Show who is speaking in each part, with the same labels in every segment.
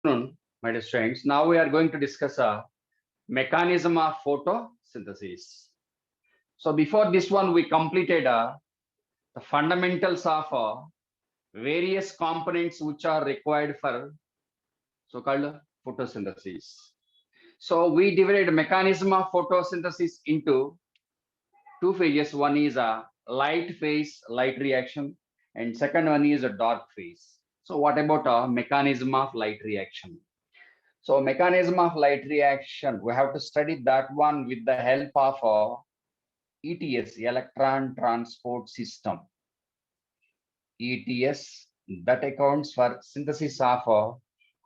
Speaker 1: Afternoon, my dear students. Now we are going to discuss a mechanism of photosynthesis. So before this one, we completed the fundamentals of various components which are required for so-called photosynthesis. So we divided mechanism of photosynthesis into two phases. One is a light phase, light reaction, and second one is a dark phase. So what about a mechanism of light reaction? So mechanism of light reaction, we have to study that one with the help of ETS, electron transport system. ETS that accounts for synthesis of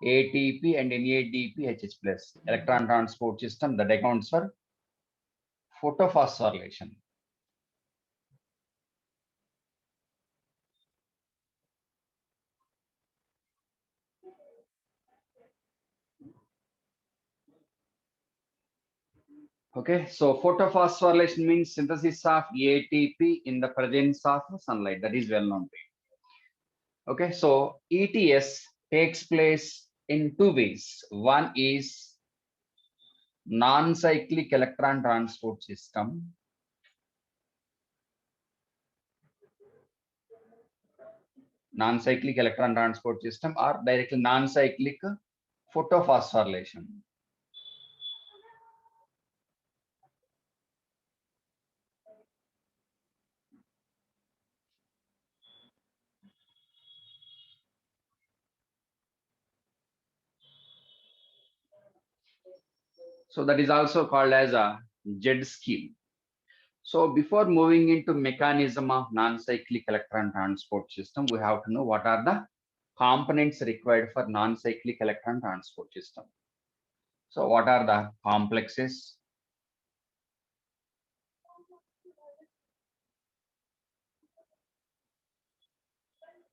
Speaker 1: ATP and NADPH plus, electron transport system that accounts for photophosphorylation. Okay, so photophosphorylation means synthesis of ATP in the presence of sunlight. That is well known. Okay, so ETS takes place in two ways. One is non-cyclic electron transport system. Non-cyclic electron transport system or directly non-cyclic photophosphorylation. So that is also called as a Z scheme. So before moving into mechanism of non-cyclic electron transport system, we have to know what are the components required for non-cyclic electron transport system. So what are the complexes?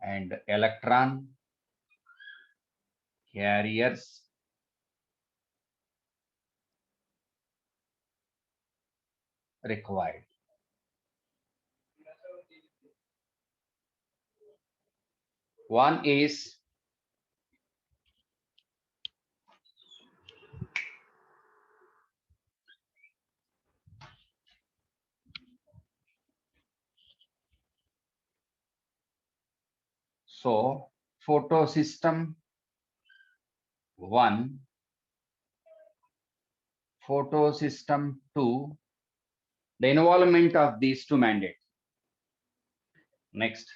Speaker 1: And electron carriers required. One is so photosystem 1, photosystem 2, the involvement of these two mandates. Next,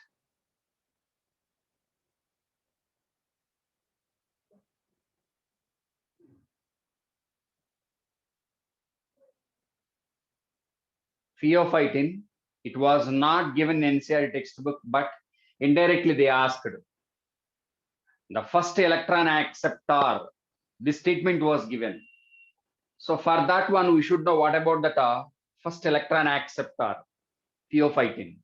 Speaker 1: pheophytin, it was not given in NCERT textbook, but indirectly they asked. The first electron acceptor, this statement was given. So for that one, we should know what about that first electron acceptor, pheophytin.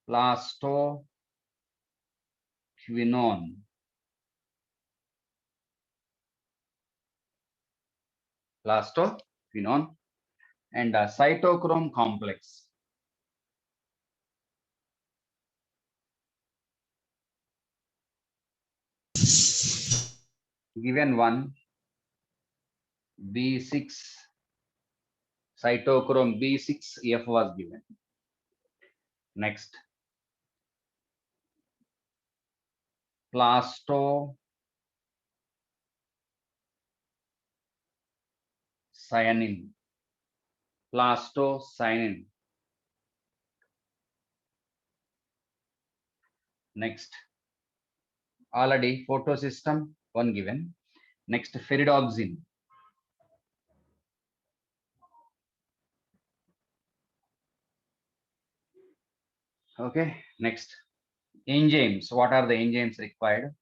Speaker 1: Plastoquinone. Plastoquinone and a cytochrome complex. Given one B6 cytochrome B6F was given. Next, plastocyanin, plastocyanin. Next, already photosystem 1 given. Next, ferridoxin. Okay, next, enzymes. What are the enzymes required?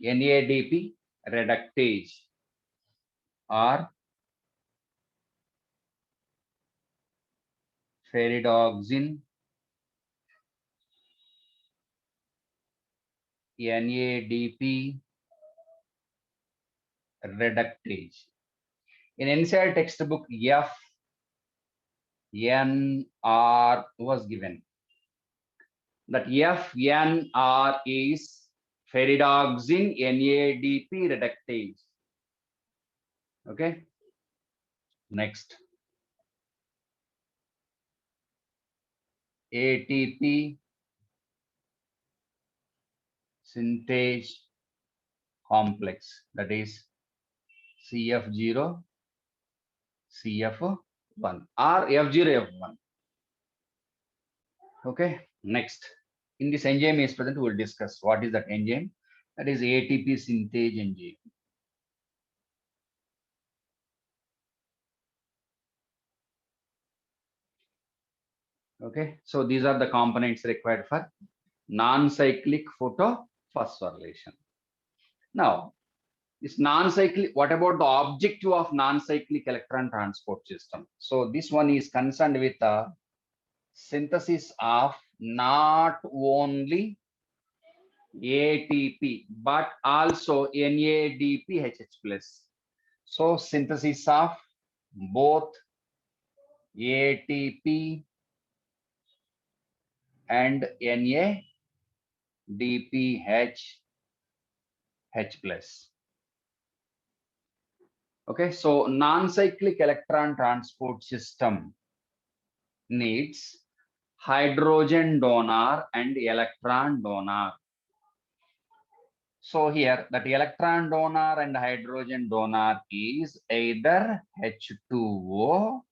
Speaker 1: NADP reductase or ferridoxin NADP reductase. In NCERT textbook, FNR was given. That FNR is ferridoxin NADP reductase. Okay. Next, ATP synthase complex, that is CF0 CF1 or F0 F1. Okay. Next, in this enzyme is present, we will discuss what is that enzyme. That is ATP synthase enzyme. Okay, so these are the components required for non-cyclic photophosphorylation. Now, this non-cyclic, what about the objective of non-cyclic electron transport system? So this one is concerned with the synthesis of not only ATP but also NADPHH+. So synthesis of both ATP and NADPH+. Okay, so non-cyclic electron transport system needs hydrogen donor and electron donor. So here that electron donor and hydrogen donor is either H2O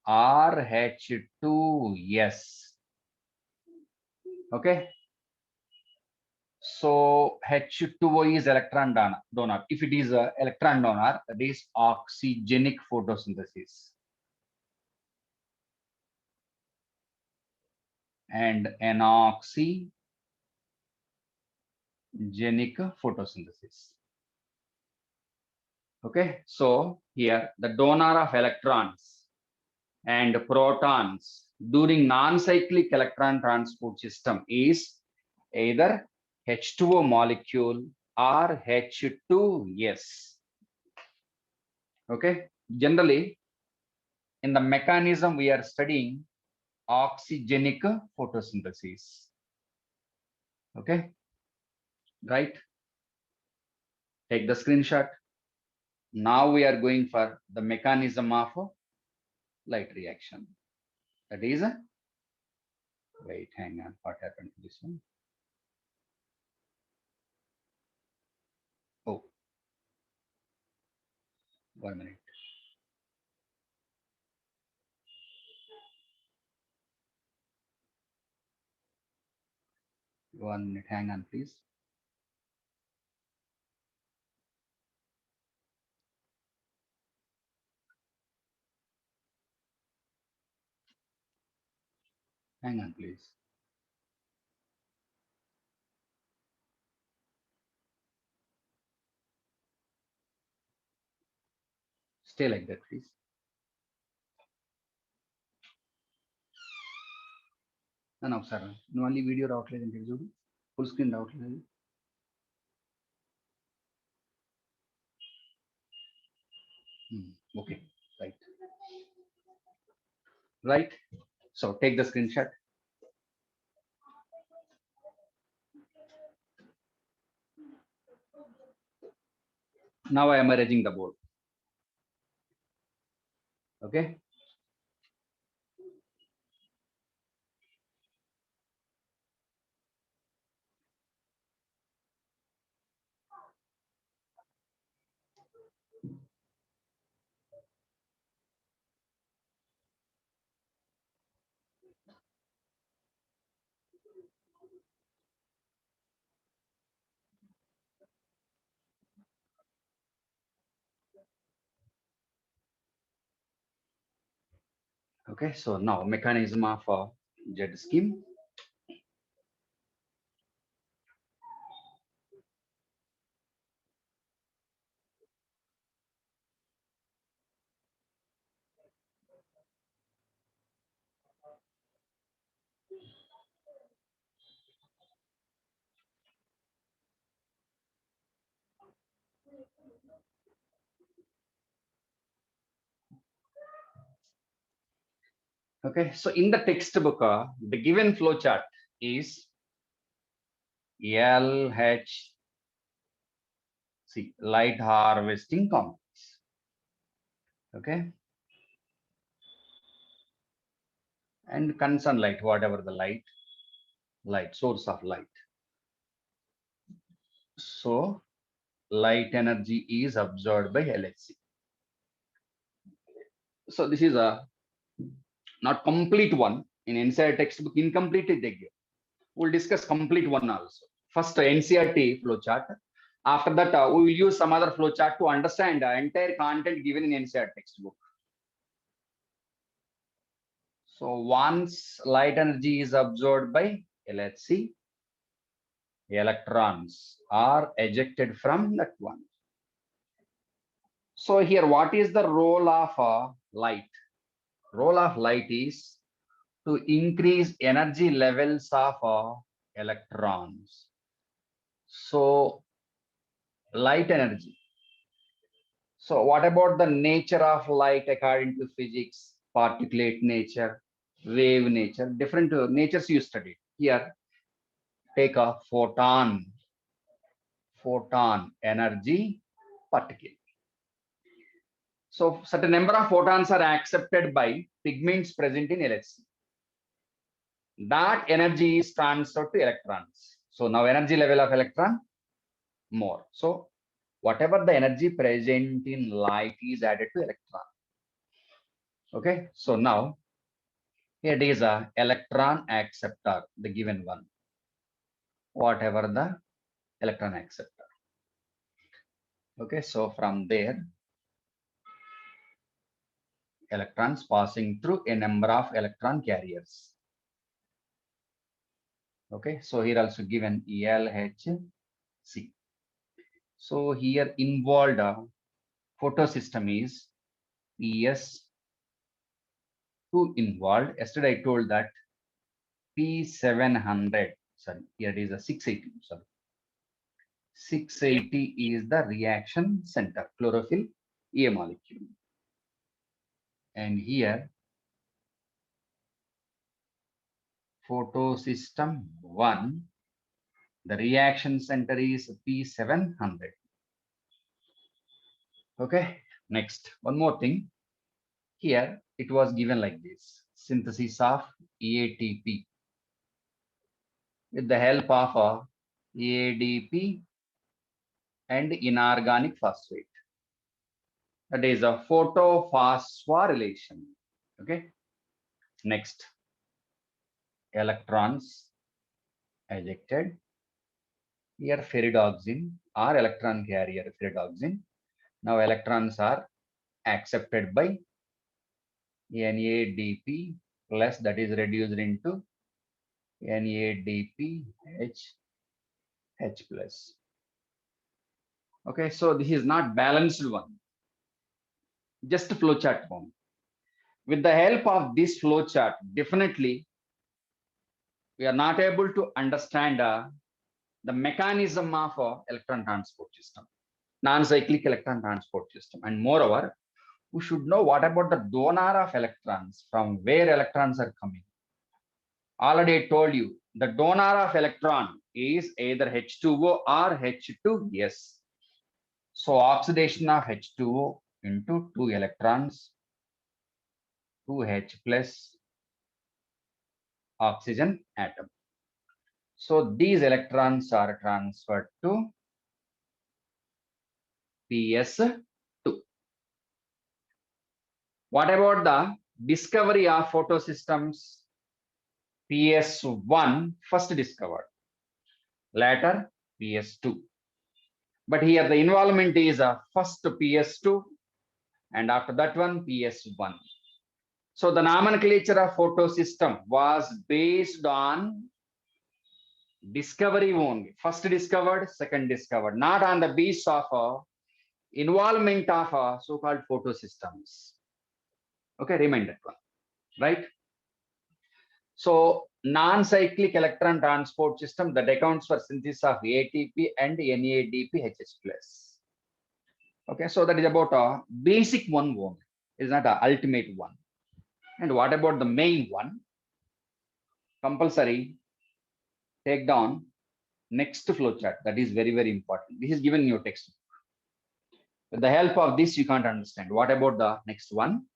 Speaker 1: or H2S. Okay. So H2O is electron donor. If it is an electron donor, that is oxygenic photosynthesis. And anoxygenic photosynthesis. Okay, so here the donor of electrons and protons during non-cyclic electron transport system is either H2O molecule or H2S. Okay, generally in the mechanism we are studying oxygenic photosynthesis. Okay, right? Take the screenshot. Now we are going for the mechanism of light reaction. That is, wait, hang on, what happened to this one? Oh, 1 minute. One minute, hang on, please. Hang on, please. Stay like that, please. No, sir. No, only video రావట్లేదు అంటే చూడు. Full screen రావట్లేదు. Okay, right. Right. So take the screenshot. Now I am arranging the board. Okay. Okay, so now mechanism of Z scheme. Okay, so in the textbook, the given flow chart is LHC, light harvesting complex. Okay, and concern light, whatever the light source of light. So light energy is absorbed by LHC. So this is a not complete one in NCERT textbook, incomplete they give. We'll discuss complete one also. First NCERT flow chart. After that, we will use some other flow chart to understand the entire content given in NCERT textbook. So once light energy is absorbed by LHC, electrons are ejected from that one. So here, what is the role of light? Role of light is to increase energy levels of electrons. So light energy. So what about the nature of light according to physics? Particulate nature, wave nature, different natures you studied. Here, take a photon energy particle. So certain number of photons are accepted by pigments present in LHC. That energy is transferred to electrons. So now energy level of electron more. So whatever the energy present in light is added to electron. Okay, so now here it is a electron acceptor, the given one. Whatever the electron acceptor. Okay, so from there, electrons passing through a number of electron carriers. Okay, so here also given LHC. So here involved photosystem is PS2 involved. Yesterday I told that P700, sorry, here it is a 680, sorry. 680 is the reaction center, chlorophyll A molecule. And here, photosystem 1, the reaction center is P700. Okay, next, one more thing. Here, it was given like this, synthesis of ATP with the help of ADP and inorganic phosphate. That is a photophosphorylation. Okay, next, electrons ejected. Here ferridoxin or electron carrier ferridoxin. Now electrons are accepted by NADP plus, that is reduced into NADP H plus. Okay, so this is not balanced one, just flowchart form. With the help of this flowchart, definitely we are not able to understand the mechanism of electron transport system, non-cyclic electron transport system. And moreover, we should know what about the donor of electrons, from where electrons are coming. Already I told you, the donor of electron is either H2O or H2S. So oxidation of H2O into 2 electrons, 2H plus oxygen atom. So these electrons are transferred to PS2. What about the discovery of photosystems? PS1 first discovered, later PS2. But here the involvement is first PS2 and after that one PS1. So the nomenclature of photosystem was based on discovery only. First discovered, second discovered, not on the basis of involvement of so-called photosystems. Okay, remind that one, right? So non-cyclic electron transport system that accounts for synthesis of ATP and NADP HS plus. Okay, so that is about a basic one only. It's not a ultimate one. And what about the main one? Compulsory take down next flowchart. That is very, very important. This is given in your textbook. With the help of this, you can't understand. What about the next one?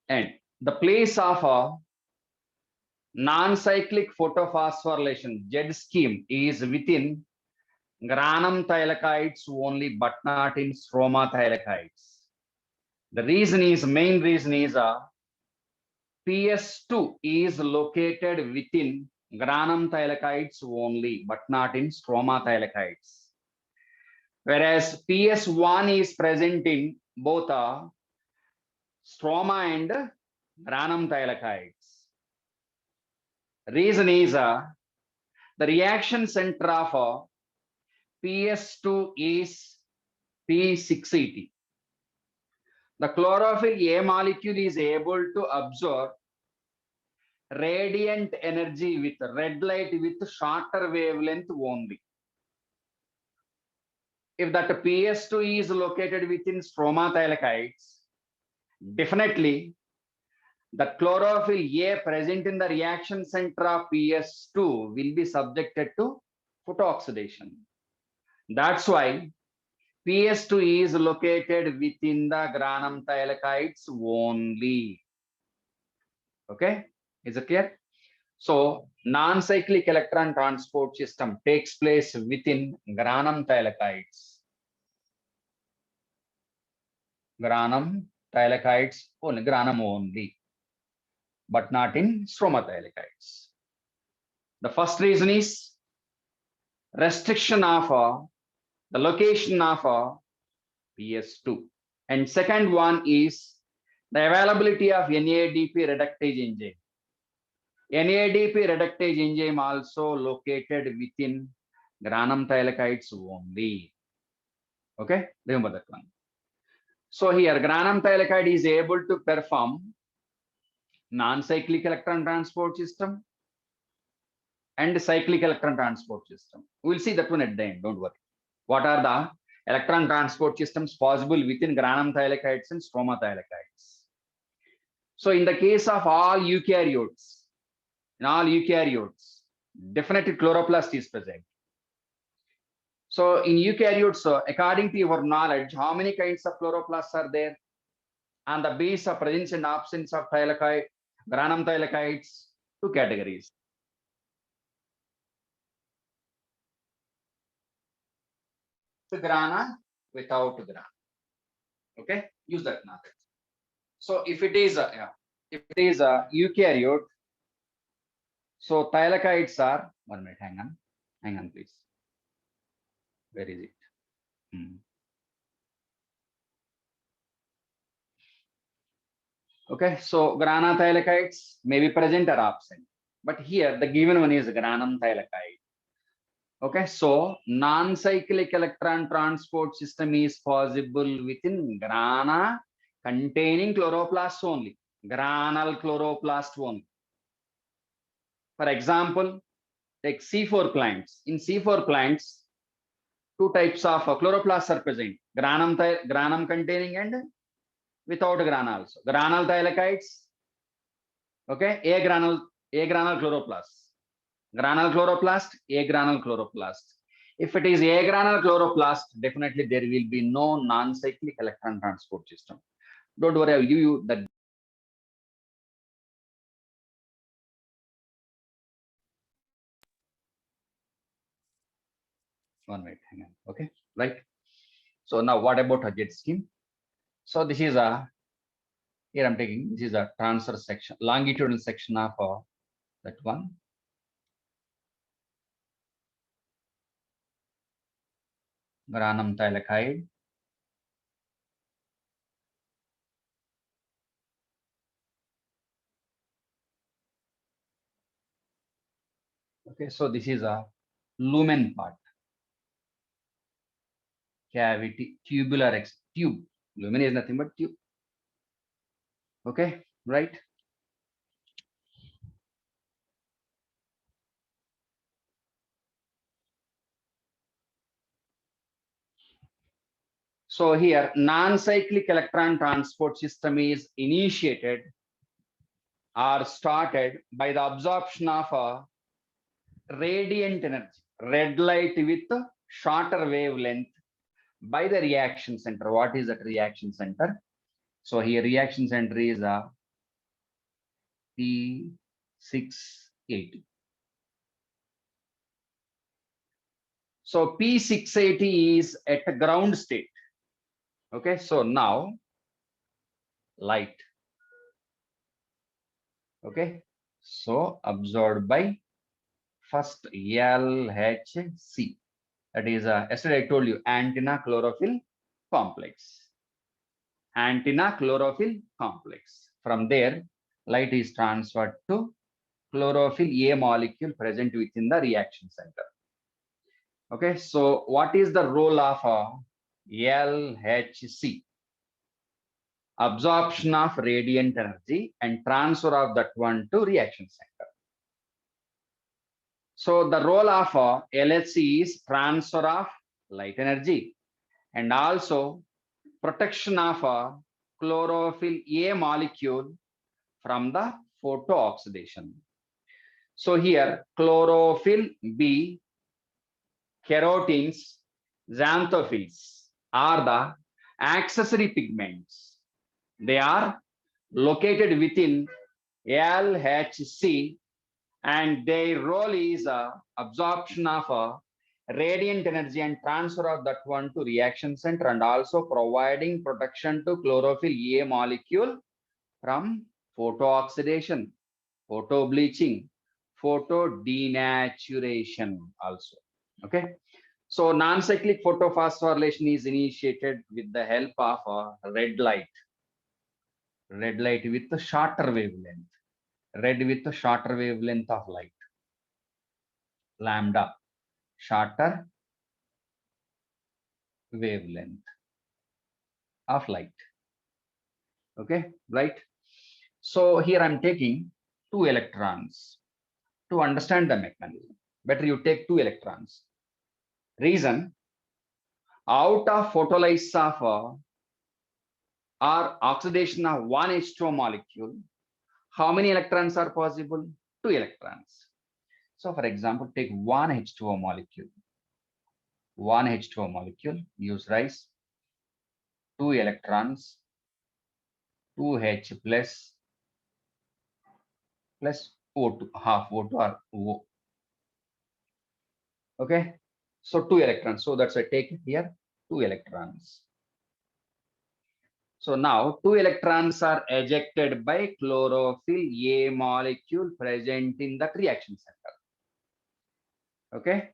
Speaker 1: And the place of a non-cyclic photophosphorylation Z scheme is within granum thylakoids only, but not in stroma thylakoids. The reason is, main reason is PS2 is located within granum thylakoids only, but not in stroma thylakoids. Whereas PS1 is present in both stroma and granum thylakoids. Reason is the reaction center of PS2 is P680. The chlorophyll A molecule is able to absorb radiant energy with red light with shorter wavelength only. If that PS2 is located within stroma thylakoids, definitely the chlorophyll A present in the reaction center of PS2 will be subjected to photooxidation. That's why PS2 is located within the granum thylakoids only. Okay, is it clear? So non-cyclic electron transport system takes place within granum thylakoids. Granum thylakoids only, granum only, but not in stroma thylakoids. The first reason is restriction of the location of PS2. And second one is the availability of NADP reductase enzyme. NADP reductase enzyme also located within granum thylakoids only. Okay, remember that one. So here granum thylakoid is able to perform non-cyclic electron transport system and cyclic electron transport system. We'll see that one at the end, don't worry. What are the electron transport systems possible within granum thylakoids and stroma thylakoids? So in the case of all eukaryotes, definitely chloroplast is present. So in eukaryotes, according to your knowledge, how many kinds of chloroplasts are there? On the base of presence and absence of thylakoid, granum thylakoids, two categories. The grana, without grana. Okay, use that method. So if it is a eukaryote, so thylakoids are 1 minute. Hang on, please. Where is it? Okay, so grana thylakoids may be present or absent, but here the given one is granum thylakoid. Okay, so non-cyclic electron transport system is possible within grana containing chloroplast only, granal chloroplast only. For example, take C4 plants. In C4 plants, two types of chloroplasts are present, granum containing and without grana also. Granal thylakoids, okay, A granal chloroplast. Granal chloroplast, A granal chloroplast. If it is A granal chloroplast, definitely there will be no non-cyclic electron transport system. Don't worry, I will give you that. One minute, hang on. Okay, right. So now what about a jet scheme? So this is here I'm taking, this is a transfer section, longitudinal section of that one. Granum thylakoid. Okay, so this is a lumen part, cavity, tube, Lumen is nothing but tube. Okay, right? So here, non-cyclic electron transport system is initiated or started by the absorption of a radiant energy, red light with shorter wavelength by the reaction center. What is that reaction center? So here reaction center is a P680. So P680 is at a ground state. Okay, so now light. Okay, so absorbed by first LHC. That is, yesterday I told you, antenna chlorophyll complex. Antenna chlorophyll complex. From there, light is transferred to chlorophyll A molecule present within the reaction center. Okay, so what is the role of LHC? Absorption of radiant energy and transfer of that one to reaction center. So the role of LHC is transfer of light energy and also protection of chlorophyll A molecule from the photooxidation. So here chlorophyll B, carotenes, xanthophylls are the accessory pigments. They are located within LHC and their role is absorption of radiant energy and transfer of that one to reaction center and also providing protection to chlorophyll A molecule from photooxidation, photo bleaching, photo denaturation also. Okay. So non-cyclic photophosphorylation is initiated with the help of red light with the shorter wavelength, red with the shorter wavelength of light, lambda, shorter wavelength of light. Okay, right? So here I'm taking 2 electrons to understand the mechanism. Better you take 2 electrons. Reason, out of photolysis of or oxidation of one H2O molecule, how many electrons are possible? 2 electrons. So for example, take one H2O molecule. One H2O molecule gives rise 2 electrons, 2H plus O2, half O2 or O. Okay, so 2 electrons. So that's why I take here 2 electrons. So now 2 electrons are ejected by chlorophyll A molecule present in that reaction center. Okay,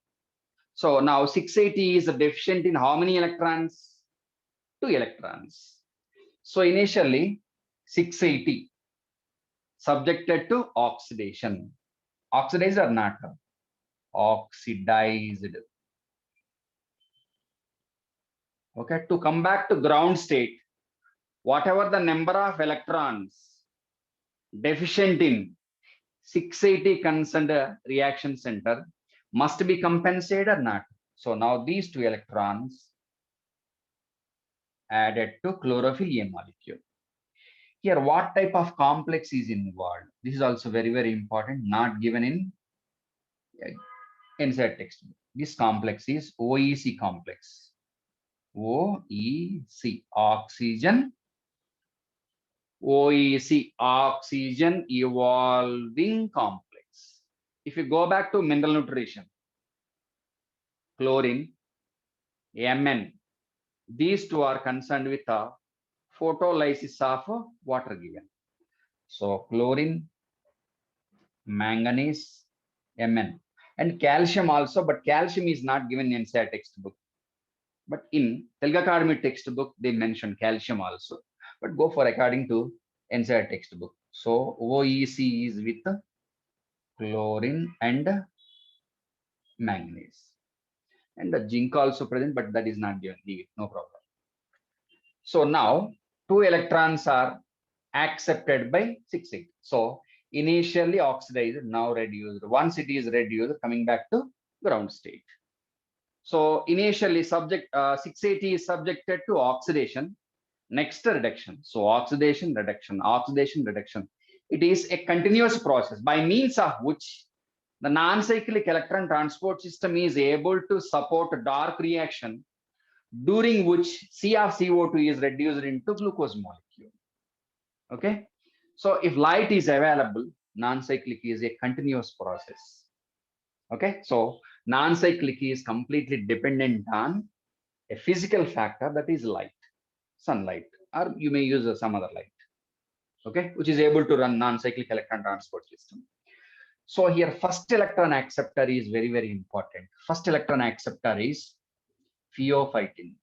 Speaker 1: so now 680 is deficient in how many electrons? 2 electrons. So initially 680 subjected to oxidation. Oxidized or not? Oxidized. Okay, to come back to ground state, whatever the number of electrons deficient in 680 concerned reaction center must be compensated or not. So now these 2 electrons added to chlorophyll A molecule. Here, what type of complex is involved? This is also very, very important, not given in inside textbook. This complex is OEC complex. OEC, oxygen. OEC, oxygen evolving complex. If you go back to mineral nutrition, chlorine, Mn, these two are concerned with the photolysis of water given. So chlorine, manganese, Mn, and calcium also, but calcium is not given in NCERT textbook. But in Telugu Academy textbook, they mention calcium also. But go for according to NCERT textbook. So OEC is with chlorine and manganese. And the zinc also present, but that is not given. Leave it, no problem. So now 2 electrons are accepted by 680. So initially oxidized, now reduced. Once it is reduced, coming back to ground state. So initially 680 is subjected to oxidation, next reduction. So oxidation, reduction, oxidation, reduction. It is a continuous process by means of which the non-cyclic electron transport system is able to support dark reaction during which C of CO2 is reduced into glucose molecule. Okay. So if light is available, non-cyclic is a continuous process. Okay. So non-cyclic is completely dependent on a physical factor, that is light, sunlight, or you may use some other light. Okay. Which is able to run non-cyclic electron transport system. So here first electron acceptor is very, very important. First electron acceptor is pheophytin.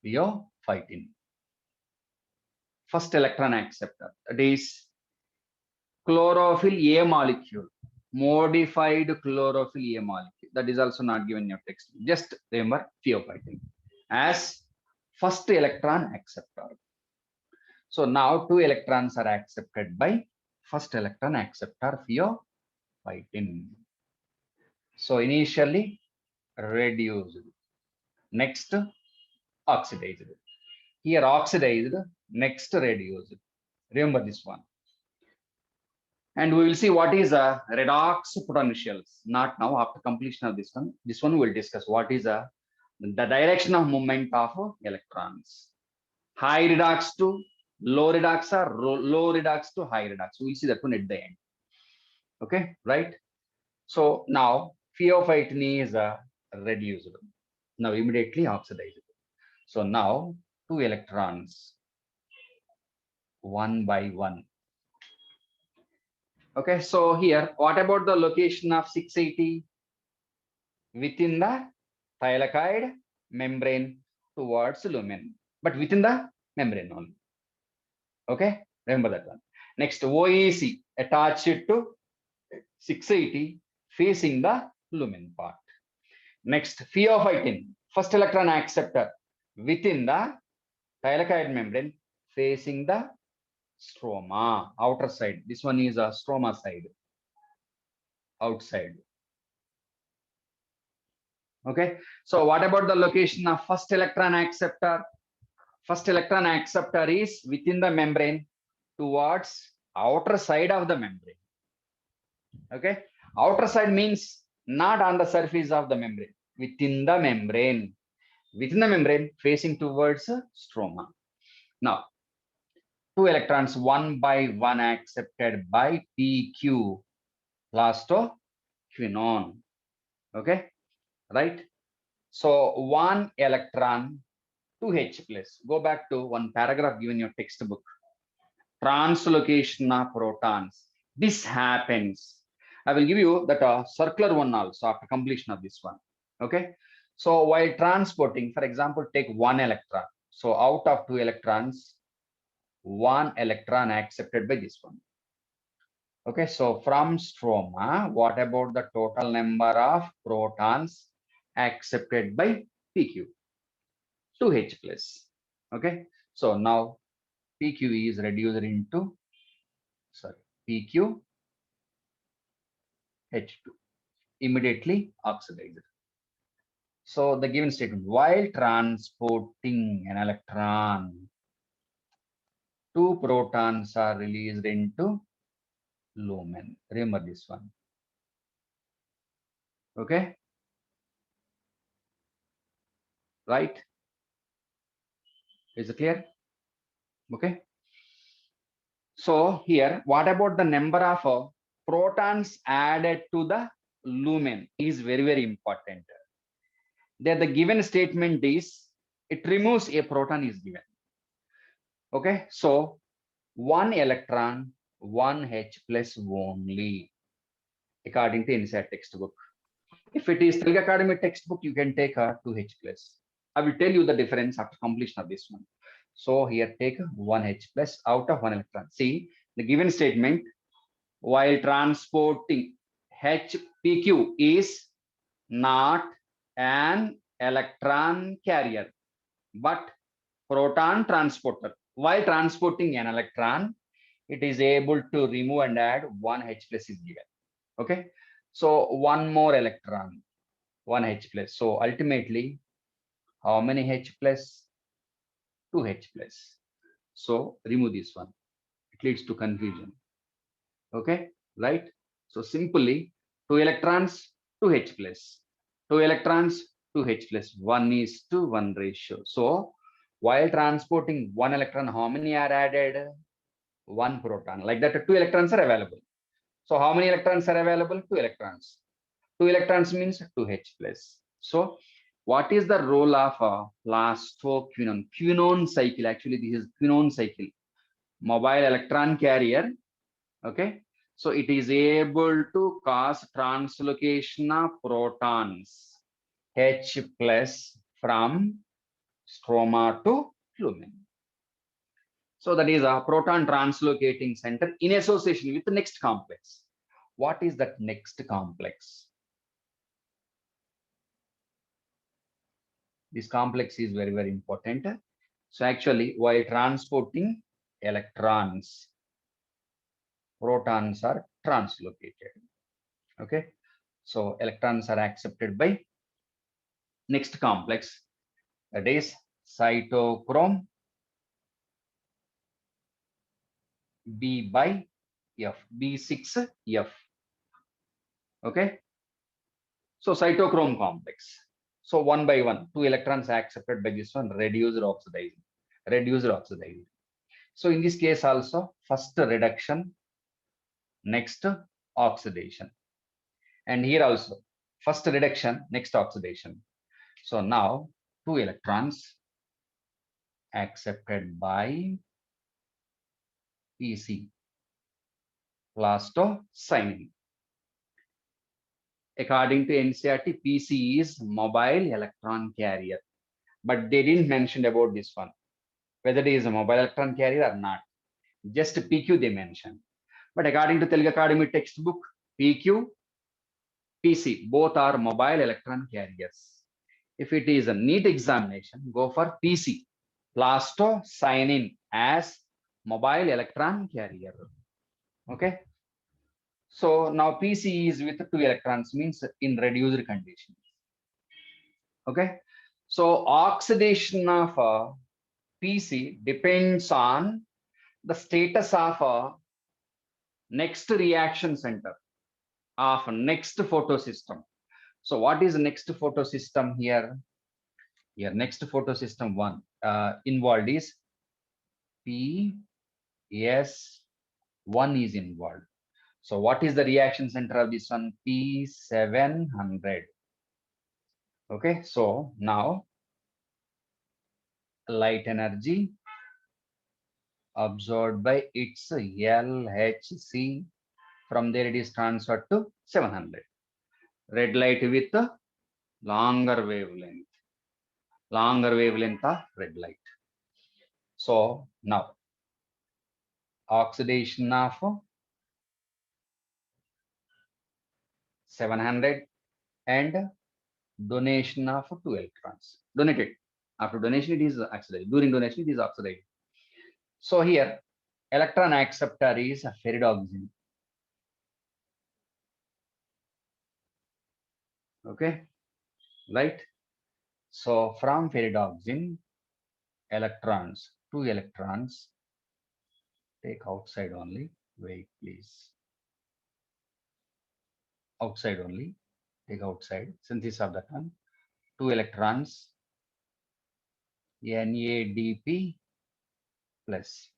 Speaker 1: Pheophytin. First electron acceptor, that is chlorophyll A molecule, modified chlorophyll A molecule. That is also not given in your text. Just remember pheophytin as first electron acceptor. So now 2 electrons are accepted by first electron acceptor pheophytin. So initially reduced, next oxidized. Here oxidized, next reduced. Remember this one. And we will see what is a redox potentials. Not now, after completion of this one. This one we will discuss what is the direction of movement of electrons. High redox to low redox or low redox to high redox. We will see that one at the end. Okay, right? So now pheophytin is reduced. Now immediately oxidized. So now 2 electrons, one by one. Okay, so here, what about the location of 680? Within the thylakoid membrane towards lumen, but within the membrane only. Okay, remember that one. Next, OEC attached to 680 facing the lumen part. Next, pheophytin, first electron acceptor within the thylakoid membrane facing the stroma, outer side. This one is a stroma side, outside. Okay, so what about the location of first electron acceptor? First electron acceptor is within the membrane towards outer side of the membrane. Okay, outer side means not on the surface of the membrane, within the membrane. Within the membrane facing towards stroma. Now, 2 electrons one by one accepted by PQ, plastoquinone. Okay, right? So 1 electron, 2H plus. Go back to one paragraph given in your textbook. Translocation of protons. This happens. I will give you that circular one also after completion of this one. Okay. So while transporting, for example, take 1 electron. So out of 2 electrons, 1 electron accepted by this one. Okay. So from stroma, what about the total number of protons accepted by PQ? 2H plus. Okay. So now PQ is reduced into, PQ H2, immediately oxidized. So the given statement, while transporting an electron, 2 protons are released into lumen. Remember this one. Okay. Right. Is it clear? Okay. So here, what about the number of protons added to the lumen is very, very important. There the given statement is, it removes a proton is given. Okay, so 1 electron, 1H plus only, according to INSEAD textbook. If it is Telugu Academy textbook, you can take a 2H plus. I will tell you the difference after completion of this one. So here take 1H plus out of 1 electron. See the given statement, while transporting HPQ is not an electron carrier, but proton transporter. While transporting an electron, it is able to remove and add one H plus is given. Okay, so one more electron, one H plus. So ultimately, how many H plus? Two H plus. So remove this one. It leads to confusion. Okay, right? So simply, two electrons, two H plus, two electrons, two H plus, 1:1 ratio. So while transporting one electron, how many are added? One proton. Like that, two electrons are available. So how many electrons are available? Two electrons. Two electrons means two H plus. So what is the role of a plastoquinone? Quinone cycle. Actually, this is quinone cycle. Mobile electron carrier. Okay. So it is able to cause translocation of protons H plus from stroma to lumen. So that is a proton translocating center in association with the next complex. What is that next complex? This complex is very, very important. So actually, while transporting electrons, protons are translocated. Okay. So electrons are accepted by next complex, that is cytochrome B by F, B6F. Okay. So cytochrome complex. So one by one, two electrons are accepted by this one, reduced oxidizing, reduced oxidizing. So in this case also, first reduction, next oxidation. And here also, first reduction, next oxidation. So now two electrons accepted by PC, plastocyanin. According to NCERT, PC is mobile electron carrier, but they didn't mention about this one, whether it is a mobile electron carrier or not. Just PQ they mentioned. But according to Telugu Academy textbook, PQ, PC, both are mobile electron carriers. If it is a NEET examination, go for PC, plastocyanin as mobile electron carrier. Okay. So now PC is with two electrons, means in reduced condition. Okay. So oxidation of PC depends on the status of next reaction center of next photosystem. So what is next photosystem here? Here next photosystem one involved is PS1 is involved. So what is the reaction center of this one? P700. Okay, so now light energy absorbed by its LHC. From there it is transferred to 700. Red light with longer wavelength of red light. So now oxidation of 700 and donation of 2 electrons. Donated. After donation, it is oxidized. During donation, it is oxidized. So here, electron acceptor is ferridoxine. Okay, right? So from ferridoxine, electrons, 2 electrons, take outside only. Wait, please. Outside only. Take outside. Synthesis of that one. 2 electrons, NADP plus.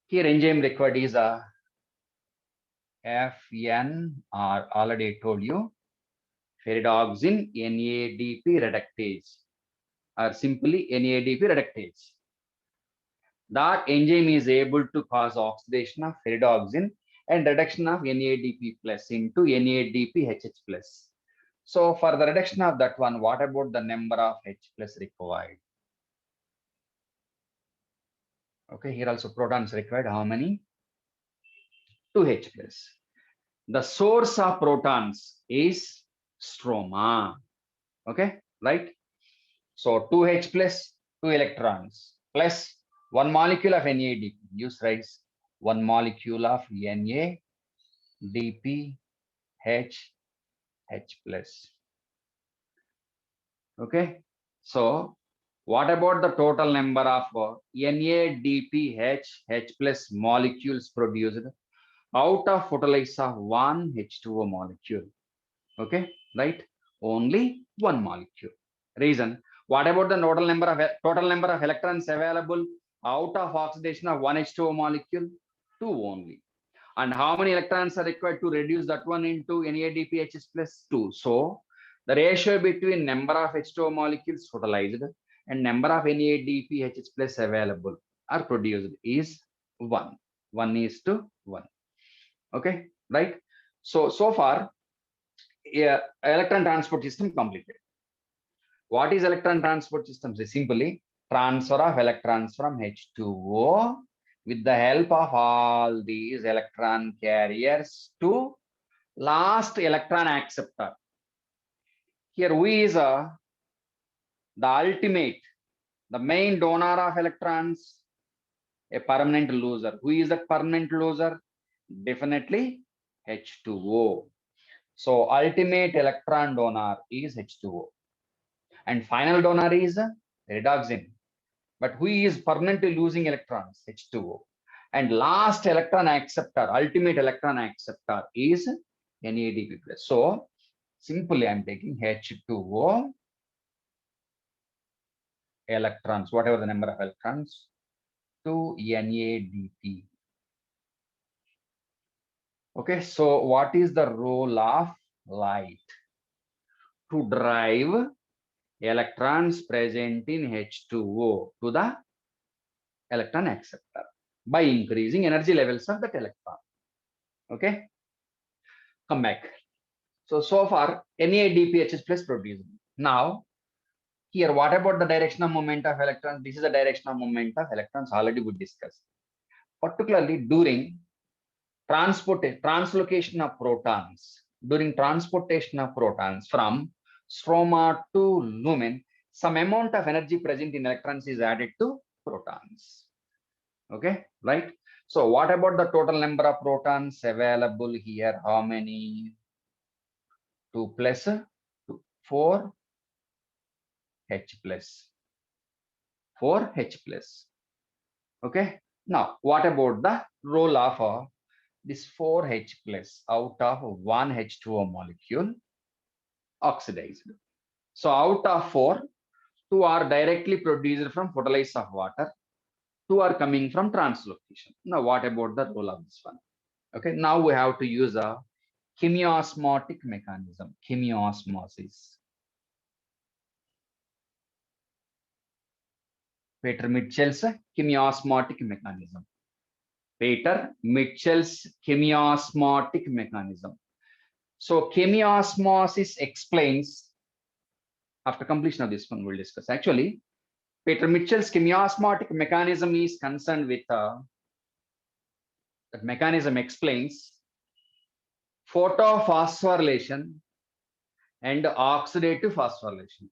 Speaker 1: Here enzyme required is a FNR, already told you, ferridoxine NADP reductase, or simply NADP reductase. That enzyme is able to cause oxidation of ferridoxine and reduction of NADP plus into NADPHH plus. So for the reduction of that one, what about the number of H plus required? Okay, here also protons required. How many? 2 H plus. The source of protons is stroma. Okay, right? So 2H plus 2 electrons plus 1 molecule of NADP. Use rise 1 molecule of NADP H plus. Okay, so what about the total number of NADPH H plus molecules produced out of photolysis of one H2O molecule? Okay, right? Only one molecule. Reason. What about the total number of electrons available out of oxidation of one H2O molecule? 2 only. And how many electrons are required to reduce that one into NADPH plus 2? So the ratio between number of H2O molecules photolyzed and number of NADPH plus available are produced is 1. 1:1. Okay, right? So far, yeah, electron transport system completed. What is electron transport system? Simply transfer of electrons from H2O with the help of all these electron carriers to last electron acceptor. Here who is the ultimate, the main donor of electrons? A permanent loser. Who is the permanent loser? Definitely H2O. So ultimate electron donor is H2O. And final donor is redoxin. But who is permanently losing electrons? H2O. And last electron acceptor, ultimate electron acceptor is NADP+. So simply I'm taking H2O electrons, whatever the number of electrons, to NADP. Okay, so what is the role of light? To drive electrons present in H2O to the electron acceptor by increasing energy levels of that electron. Okay, come back. So far NADPH plus produced. Now here, what about the direction of movement of electrons? This is the direction of movement of electrons already we discussed. Particularly during translocation of protons. During transportation of protons from stroma to lumen, some amount of energy present in electrons is added to protons. Okay, right? So what about the total number of protons available here? How many? 2 plus 2, 4 H plus. 4 H plus. Okay. Now, what about the role of this 4 H plus out of one H2O molecule oxidized? So out of 4, 2 are directly produced from photolysis of water. 2 are coming from translocation. Now, what about the role of this one? Okay. Now we have to use a chemiosmotic mechanism. Chemiosmosis. Peter Mitchell's chemiosmotic mechanism. Peter Mitchell's chemiosmotic mechanism. So chemiosmosis explains, after completion of this one, we'll discuss. Actually, Peter Mitchell's chemiosmotic mechanism is concerned with that mechanism explains photophosphorylation and oxidative phosphorylation.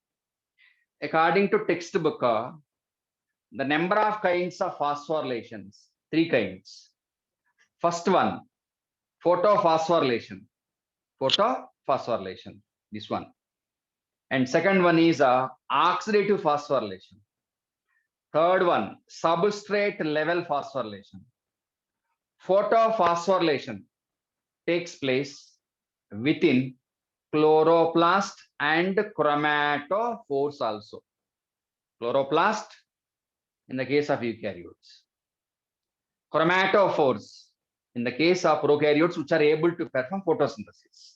Speaker 1: According to textbook, the number of kinds of phosphorylations, 3 kinds. First one, photophosphorylation. Photophosphorylation, this one. And second one is oxidative phosphorylation. Third one, substrate level phosphorylation. Photophosphorylation takes place within chloroplast and chromatophores also. Chloroplast in the case of eukaryotes. Chromatophores in the case of prokaryotes, which are able to perform photosynthesis.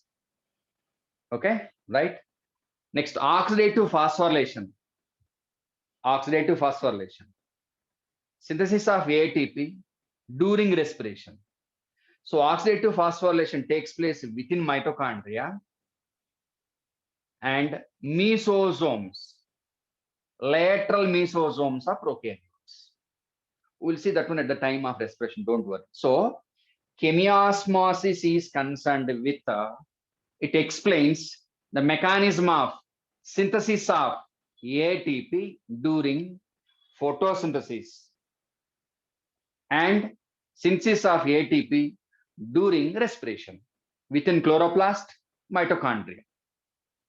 Speaker 1: Okay, right? Next, oxidative phosphorylation. Oxidative phosphorylation. Synthesis of ATP during respiration. So oxidative phosphorylation takes place within mitochondria and mesosomes, lateral mesosomes of prokaryotes. We'll see that one at the time of respiration, don't worry. So chemiosmosis is concerned with, it explains The mechanism of synthesis of ATP during photosynthesis and synthesis of ATP during respiration within chloroplast, mitochondria.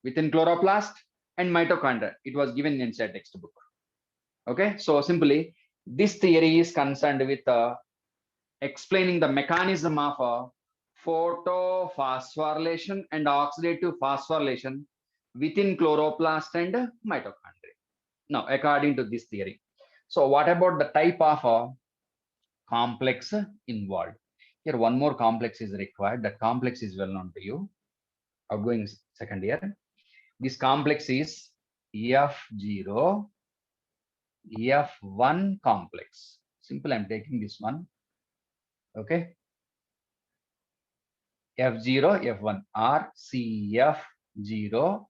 Speaker 1: Within chloroplast and mitochondria, it was given inside textbook. Okay, so simply this theory is concerned with explaining the mechanism of photophosphorylation and oxidative phosphorylation within chloroplast and mitochondria. Now, according to this theory, so what about the type of complex involved? Here, one more complex is required. That complex is well known to you. Outgoing second year. This complex is F0, F1 complex. Simple, I'm taking this one. Okay. F0, F1 or CF0,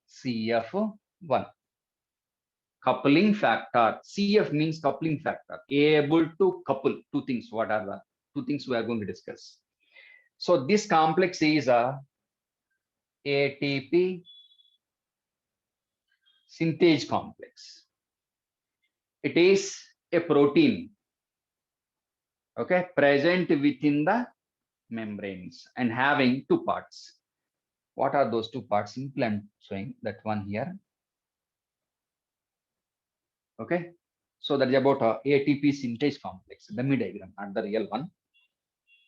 Speaker 1: CF1. Coupling factor. CF means coupling factor. Able to couple two things. What are the two things we are going to discuss? So this complex is a ATP synthase complex. It is a protein, okay, present within the membranes and having two parts. What are those two parts? Simply I'm showing that one here. Okay, so that is about a ATP synthase complex, dummy diagram, not the real one,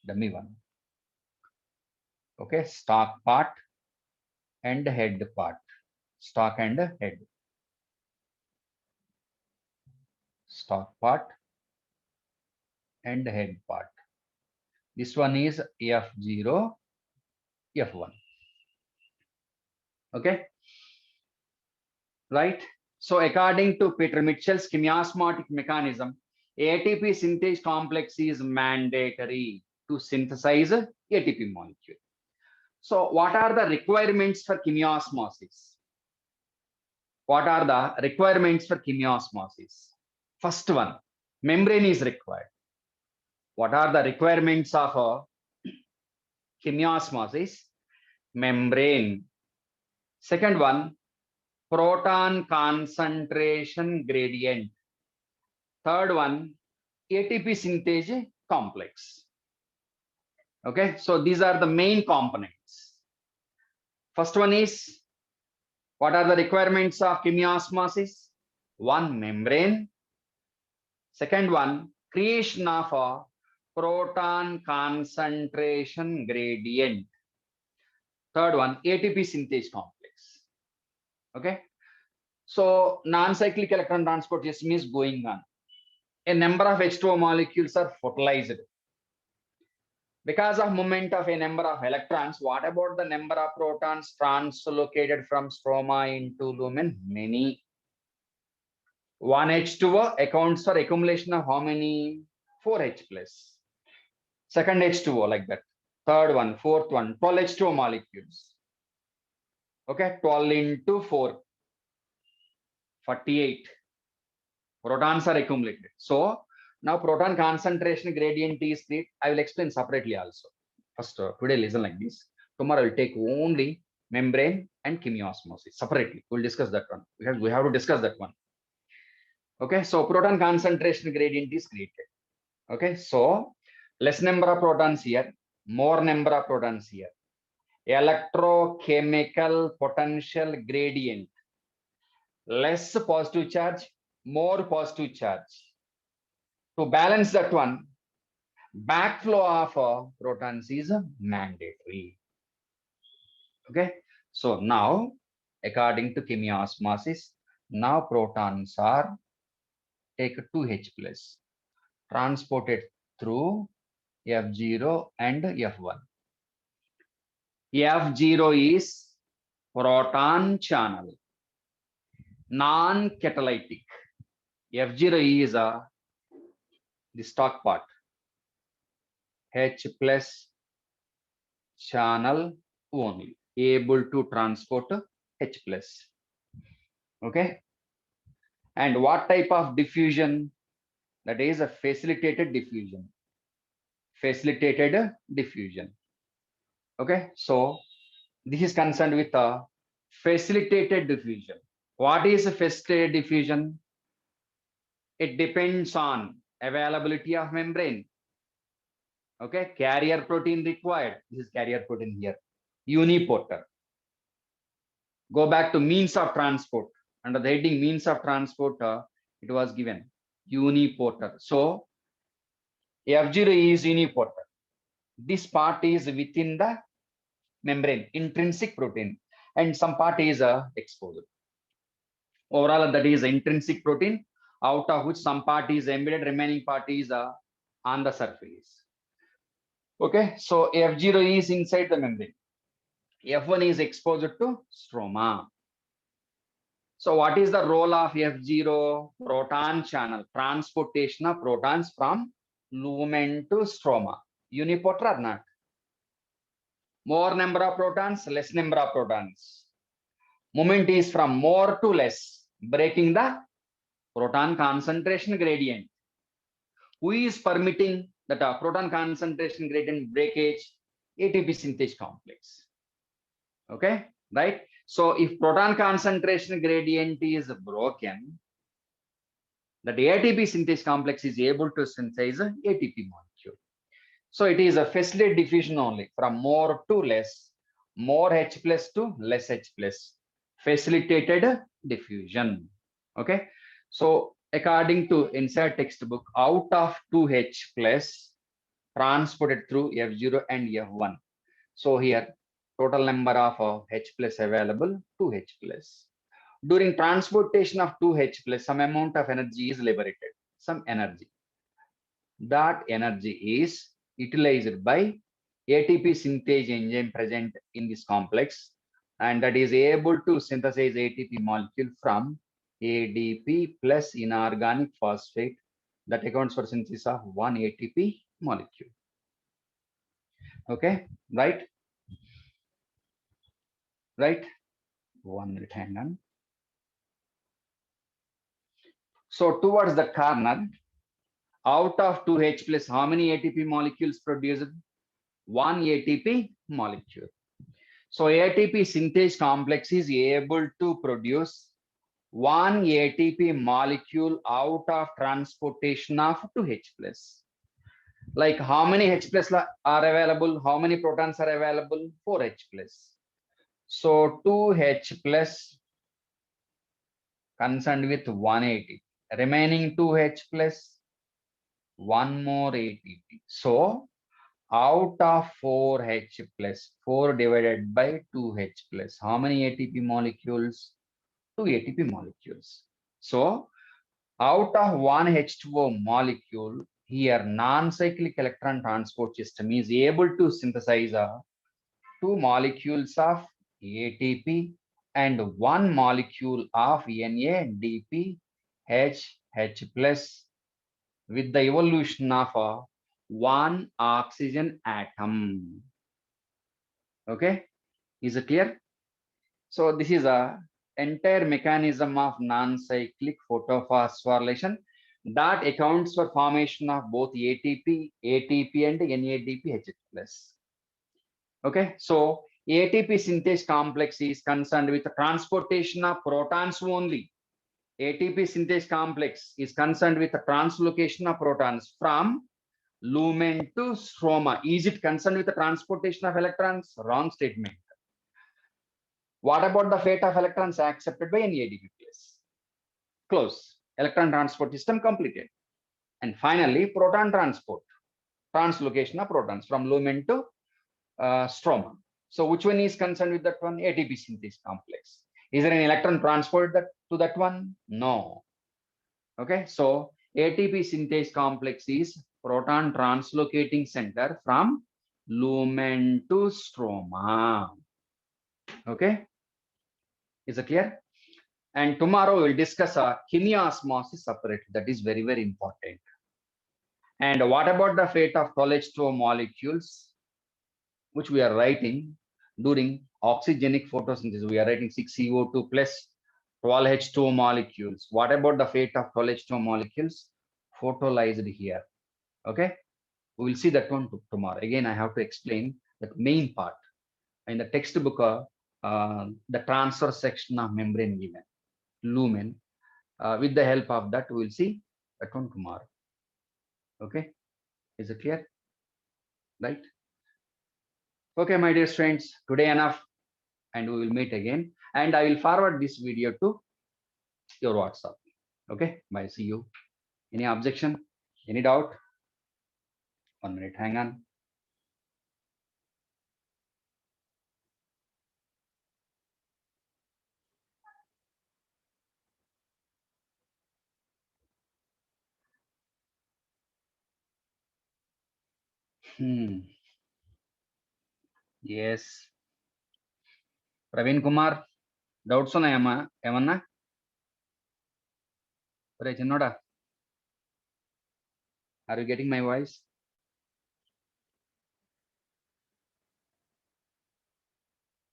Speaker 1: dummy one. Okay, stalk part and head part, stalk and head, stalk part and head part. This one is F0, F1. Okay, right? So according to Peter Mitchell's chemiosmotic mechanism, ATP synthase complex is mandatory to synthesize ATP molecule. So what are the requirements for chemiosmosis? What are the requirements for chemiosmosis? First one, membrane is required. What are the requirements of chemiosmosis? Membrane. Second one, proton concentration gradient. Third one, ATP synthase complex. Okay, so these are the main components. First one is, what are the requirements of chemiosmosis? One, membrane. Second one, creation of a proton concentration gradient. Third one, ATP synthase complex. Okay, so non-cyclic electron transport system is going on. A number of H2O molecules are fertilized. Because of movement of a number of electrons, what about the number of protons translocated from stroma into lumen? Many. One H2O accounts for accumulation of how many? 4H plus. Second H2O like that. Third one, fourth one, 12 H2O molecules. Okay, 12 into 4, 48. Protons are accumulated. So now proton concentration gradient is the, I will explain separately also. First, today listen like this. Tomorrow I will take only membrane and chemiosmosis separately. We'll discuss that one because we have to discuss that one. Okay, so proton concentration gradient is created. Okay, so less number of protons here, more number of protons here. Electrochemical potential gradient. Less positive charge, more positive charge. To balance that one, backflow of protons is mandatory. Okay, so now according to chemiosmosis, now protons are take 2H plus, transported through F0 and F1. F0 is proton channel, non-catalytic. F0 is the stalk part, H plus channel only, able to transport H plus. Okay, and what type of diffusion? That is a facilitated diffusion. Facilitated diffusion. Okay, so this is concerned with facilitated diffusion. What is a facilitated diffusion? It depends on availability of membrane. Okay, carrier protein required. This is carrier protein here. Uniporter. Go back to means of transport. Under the heading means of transport, it was given uniporter. So F0 is uniporter. This part is within the membrane, intrinsic protein, and some part is exposed. Overall, that is intrinsic protein, out of which some part is embedded, remaining part is on the surface. Okay, so F0 is inside the membrane. F1 is exposed to stroma. So what is the role of F0? Proton channel, transportation of protons from lumen to stroma. Uniporter or not? More number of protons, less number of protons. Movement is from more to less, breaking the proton concentration gradient. Who is permitting that proton concentration gradient breakage? ATP synthase complex. Okay, right? So if proton concentration gradient is broken, that ATP synthase complex is able to synthesize an ATP molecule. So it is a facilitated diffusion only, from more to less, more H plus to less H plus, facilitated diffusion. Okay, so according to inside textbook, out of 2H plus transported through F0 and F1. So here total number of H plus available, 2H plus. During transportation of 2H plus, some amount of energy is liberated, some energy. That energy is utilized by ATP synthase enzyme present in this complex, and that is able to synthesize ATP molecule from ADP plus inorganic phosphate that accounts for synthesis of one ATP molecule. Okay, right? Right? 1 minute, hang on. So towards the corner, out of 2H plus, how many ATP molecules produced? One ATP molecule. So ATP synthase complex is able to produce one ATP molecule out of transportation of 2H plus. Like how many H plus are available? How many protons are available? 4H plus. So 2H plus concerned with one ATP. Remaining 2H plus, one more ATP. So out of 4H plus, 4 divided by 2H plus, how many ATP molecules? 2 ATP molecules. So out of one H2O molecule, here non-cyclic electron transport system is able to synthesize 2 molecules of ATP and 1 molecule of NADP H plus with the evolution of one oxygen atom. Okay, is it clear? So this is a entire mechanism of non-cyclic photophosphorylation that accounts for formation of both ATP and NADP H plus. Okay, so ATP synthase complex is concerned with the transportation of protons only. ATP synthase complex is concerned with the translocation of protons from lumen to stroma. Is it concerned with the transportation of electrons? Wrong statement. What about the fate of electrons accepted by NADP plus? Close. Electron transport system completed. And finally, proton transport. Translocation of protons from lumen to stroma. So which one is concerned with that one? ATP synthase complex. Is there an electron transport to that one? No. Okay, so ATP synthase complex is proton translocating center from lumen to stroma. Okay, is it clear? And tomorrow we'll discuss chemiosmosis separate. That is very, very important. And what about the fate of 12H2O molecules, which we are writing during oxygenic photosynthesis? We are writing 6CO2 plus 12H2O molecules. What about the fate of 12H2O molecules? Photolyzed here. Okay, we will see that one tomorrow. Again, I have to explain that main part. In the textbook, the transverse section of membrane given, lumen. With the help of that, we will see that one tomorrow. Okay, is it clear? Right? Okay, my dear friends, today enough, and we will meet again. And I will forward this video to your WhatsApp. Okay, bye. See you. Any objection? Any doubt? 1 minute. Hang on. Yes. Praveen Kumar, doubts ఉన్నాయమ్మా ఏమన్నా? ఒరే చిన్నోడా, are you getting my voice?